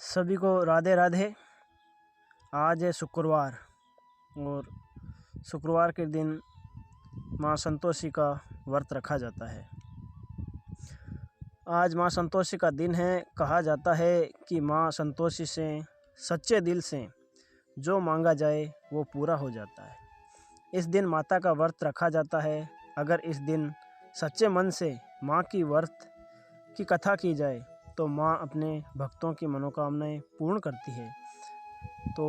सभी को राधे राधे। आज है शुक्रवार और शुक्रवार के दिन माँ संतोषी का व्रत रखा जाता है। आज माँ संतोषी का दिन है। कहा जाता है कि माँ संतोषी से सच्चे दिल से जो मांगा जाए वो पूरा हो जाता है। इस दिन माता का व्रत रखा जाता है। अगर इस दिन सच्चे मन से माँ की व्रत की कथा की जाए तो माँ अपने भक्तों की मनोकामनाएं पूर्ण करती है। तो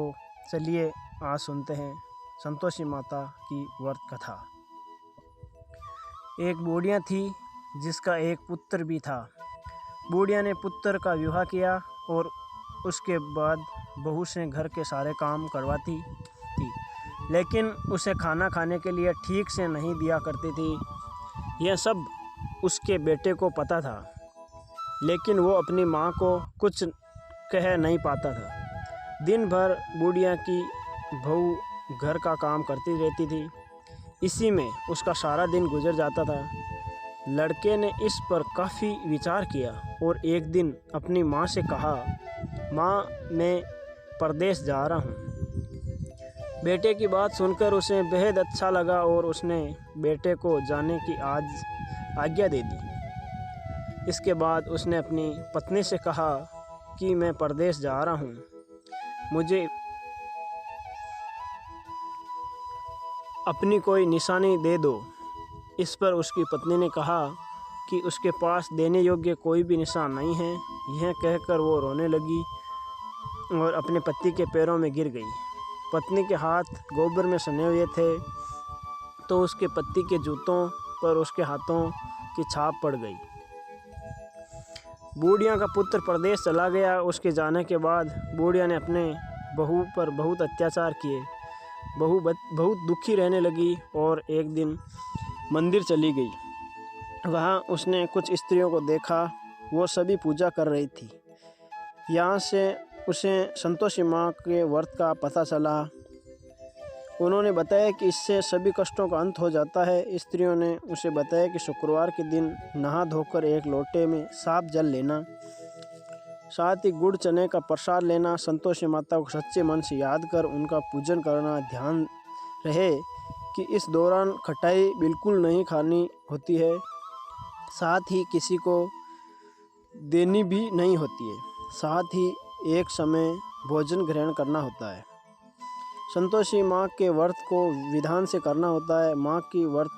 चलिए आज सुनते हैं संतोषी माता की व्रत कथा। एक बूढ़िया थी जिसका एक पुत्र भी था। बूढ़िया ने पुत्र का विवाह किया और उसके बाद बहू से घर के सारे काम करवाती थी, लेकिन उसे खाना खाने के लिए ठीक से नहीं दिया करती थी। यह सब उसके बेटे को पता था, लेकिन वो अपनी माँ को कुछ कह नहीं पाता था। दिन भर बूढ़िया की बहू घर का काम करती रहती थी। इसी में उसका सारा दिन गुजर जाता था। लड़के ने इस पर काफ़ी विचार किया और एक दिन अपनी माँ से कहा, माँ मैं परदेश जा रहा हूँ। बेटे की बात सुनकर उसे बेहद अच्छा लगा और उसने बेटे को जाने की आज्ञा दे दी। इसके बाद उसने अपनी पत्नी से कहा कि मैं परदेश जा रहा हूँ, मुझे अपनी कोई निशानी दे दो। इस पर उसकी पत्नी ने कहा कि उसके पास देने योग्य कोई भी निशान नहीं है। यह कहकर वो रोने लगी और अपने पति के पैरों में गिर गई। पत्नी के हाथ गोबर में सने हुए थे तो उसके पति के जूतों पर उसके हाथों की छाप पड़ गई। बूढ़िया का पुत्र परदेश चला गया। उसके जाने के बाद बूढ़िया ने अपने बहू पर बहुत अत्याचार किए। बहू बहुत दुखी रहने लगी और एक दिन मंदिर चली गई। वहाँ उसने कुछ स्त्रियों को देखा, वो सभी पूजा कर रही थी। यहाँ से उसे संतोषी माँ के व्रत का पता चला। उन्होंने बताया कि इससे सभी कष्टों का अंत हो जाता है। स्त्रियों ने उसे बताया कि शुक्रवार के दिन नहा धोकर एक लोटे में साफ जल लेना, साथ ही गुड़ चने का प्रसाद लेना, संतोषी माता को सच्चे मन से याद कर उनका पूजन करना। ध्यान रहे कि इस दौरान खटाई बिल्कुल नहीं खानी होती है, साथ ही किसी को देनी भी नहीं होती है। साथ ही एक समय भोजन ग्रहण करना होता है। संतोषी माँ के व्रत को विधान से करना होता है। माँ की व्रत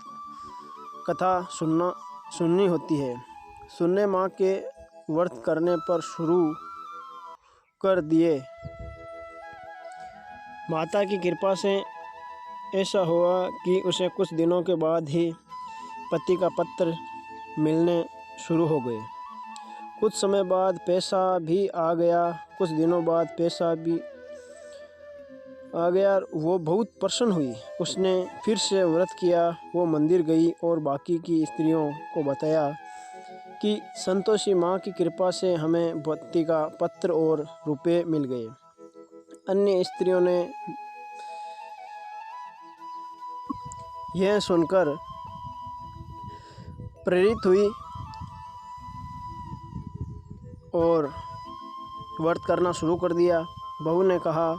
कथा सुननी होती है। सुनने माँ के व्रत करने पर शुरू कर दिए। माता की कृपा से ऐसा हुआ कि उसे कुछ दिनों के बाद ही पति का पत्र मिलने शुरू हो गए। कुछ समय बाद पैसा भी आ गया। कुछ दिनों बाद पैसा भी आ गया। वो बहुत प्रसन्न हुई। उसने फिर से व्रत किया। वो मंदिर गई और बाकी की स्त्रियों को बताया कि संतोषी माँ की कृपा से हमें पति का पत्र और रुपए मिल गए। अन्य स्त्रियों ने यह सुनकर प्रेरित हुई और व्रत करना शुरू कर दिया। बहू ने कहा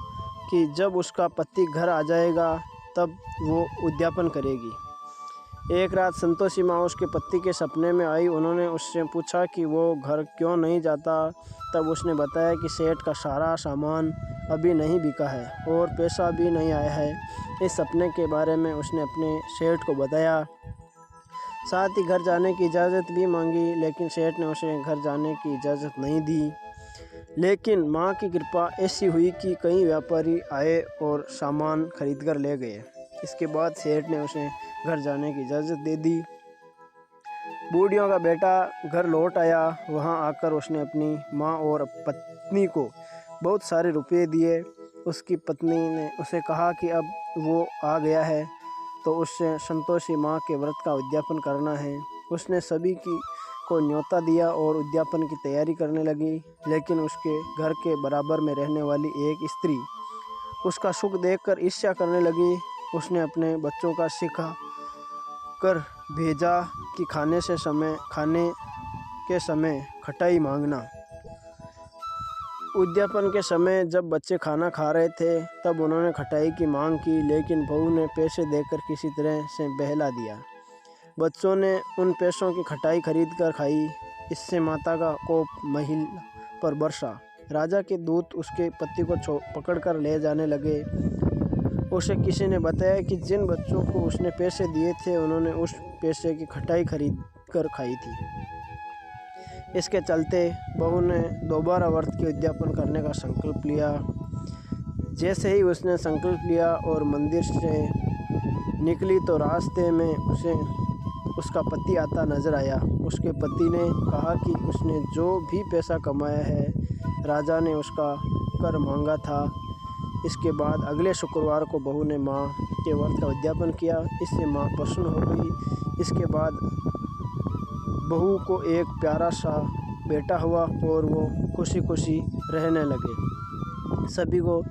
कि जब उसका पति घर आ जाएगा तब वो उद्यापन करेगी। एक रात संतोषी माँ उसके पति के सपने में आई। उन्होंने उससे पूछा कि वो घर क्यों नहीं जाता। तब उसने बताया कि सेठ का सारा सामान अभी नहीं बिका है और पैसा भी नहीं आया है। इस सपने के बारे में उसने अपने सेठ को बताया, साथ ही घर जाने की इजाज़त भी मांगी, लेकिन सेठ ने उसे घर जाने की इजाज़त नहीं दी। लेकिन माँ की कृपा ऐसी हुई कि कई व्यापारी आए और सामान खरीद कर ले गए। इसके बाद सेठ ने उसे घर जाने की इजाज़त दे दी। बूढ़ियों का बेटा घर लौट आया। वहाँ आकर उसने अपनी माँ और पत्नी को बहुत सारे रुपए दिए। उसकी पत्नी ने उसे कहा कि अब वो आ गया है तो उससे संतोषी माँ के व्रत का उद्यापन करना है। उसने सभी को न्योता दिया और उद्यापन की तैयारी करने लगी। लेकिन उसके घर के बराबर में रहने वाली एक स्त्री उसका सुख देखकर ईर्ष्या करने लगी। उसने अपने बच्चों का सिखा कर भेजा कि खाने के समय खटाई मांगना। उद्यापन के समय जब बच्चे खाना खा रहे थे तब उन्होंने खटाई की मांग की, लेकिन बहू ने पैसे देकर किसी तरह से बहला दिया। बच्चों ने उन पैसों की खटाई खरीद कर खाई। इससे माता का कोप महल पर बरसा। राजा के दूत उसके पति को पकड़कर ले जाने लगे। उसे किसी ने बताया कि जिन बच्चों को उसने पैसे दिए थे उन्होंने उस पैसे की खटाई खरीद कर खाई थी। इसके चलते बहू ने दोबारा व्रत के उद्यापन करने का संकल्प लिया। जैसे ही उसने संकल्प लिया और मंदिर से निकली तो रास्ते में उसे उसका पति आता नजर आया। उसके पति ने कहा कि उसने जो भी पैसा कमाया है राजा ने उसका कर मांगा था। इसके बाद अगले शुक्रवार को बहू ने माँ के व्रत का उद्यापन किया। इससे माँ प्रसन्न हो गई। इसके बाद बहू को एक प्यारा सा बेटा हुआ और वो खुशी खुशी रहने लगे। सभी को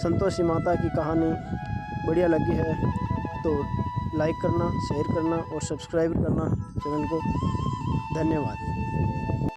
संतोषी माता की कहानी बढ़िया लगी है तो लाइक करना, शेयर करना और सब्सक्राइब करना चैनल को। धन्यवाद।